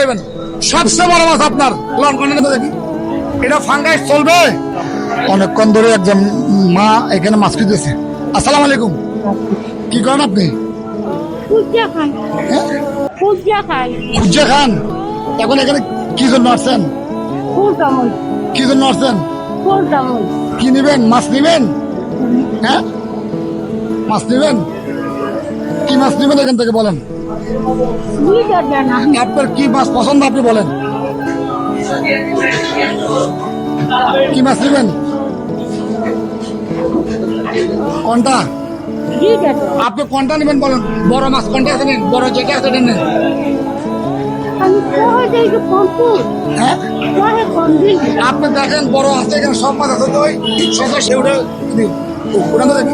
নেবেন? সবচেয়ে বড় মাছ আপনার লন কন্টেনার দেখি। এটা ফাঙ্গাস চলবে? অনেকক্ষণ ধরে একজন মা এখানে মাছ কিনতেছে। আসসালামু আলাইকুম। কি করেন আপনি? খুঁজে খান। এখন এখানে কি জন্য আসছেন? কি জন্য আসছেন? কি নিবেন? মাছ নিবেন? হ্যাঁ, মাছ নিবেন? কি মাছ নিবেন এখান থেকে বলেন? আপনার কি মাছ পছন্দ আপনি বলেন? কি মাছ নিবেন? কোনটা আপনি কোনটা নেবেন বলেন? বড় মাছ কোনটা আছে নেন, বড় যেটা আছে নেন। হ্যাঁ, আপনি দেখেন বড় আছে এখানে, সব মাছ আছে তো ওই শেষে সেউটা উড়ানো দেখি।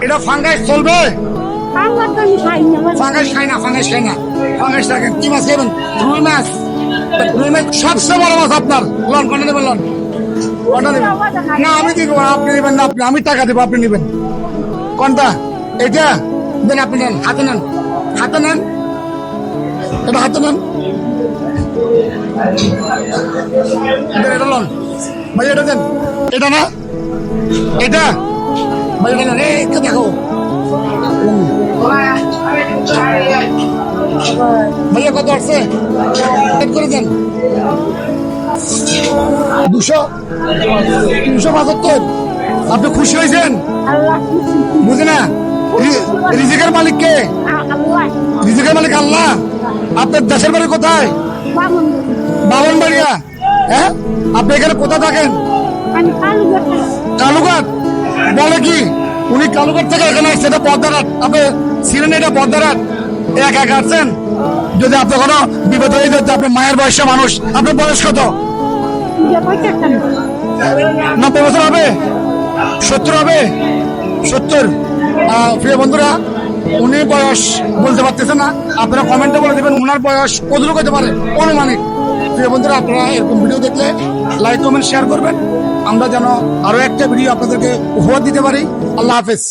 এটা ফাঙ্গাস চলবে? ফাঙ্গাস খাই না, ফাঙ্গাস খাই না। ফাঙ্গাস রাখেন। কি মাছ খাবেন? রুই মাছ। রুই মাছ সবচেয়ে বড় মাছ আপনার লন কোনটা নেবেন? লন কোনটা নেবেন? না আমি দিব, আপনি নেবেন না। আপনি, আমি টাকা দেবো, আপনি নেবেন কোনটা? এটা দেন, আপনি নেন, হাতে নেন, হাতে নেন, এটা হাতে নেন। এটা লন ভাই, এটা দেন। এটা না, এটা ভাই, এটা নেন। এইটা দেখো ভাইয়া কত আসছে করে দেন। 275। আপনি খুশি হয়েছেন? বুঝে না, রিজিকের মালিক কে? রিজিকের মালিক আল্লাহ। আপনার দেশের বাড়ি কোথায়? বামনবাড়িয়া। হ্যাঁ, আপনি এখানে কোথায় থাকেন? কালুঘাট। বলে কি উনি কালুঘাট থেকে এখানে আসছে? এটা পদ্মারাট। আপনি ছিলেন এটা পদ্মারাট, একা একা আসছেন? যদি আপনার কোনো বিপদ হয়ে যেত, আপনার মায়ের বয়সে মানুষ, আপনার বয়স কত? 90 বছর হবে? 70 হবে? 70। প্রিয় বন্ধুরা, উনি বয়স বলতে পারতেছে না, আপনারা কমেন্টে বলে দেবেন উনার বয়স কতটুকু হতে পারে অনুমানিক। প্রিয় বন্ধুরা, আপনারা এরকম ভিডিও দেখলে লাইক কমেন্ট শেয়ার করবেন, আমরা যেন আরো একটা ভিডিও আপনাদেরকে উপহার দিতে পারি। আল্লাহ হাফেজ।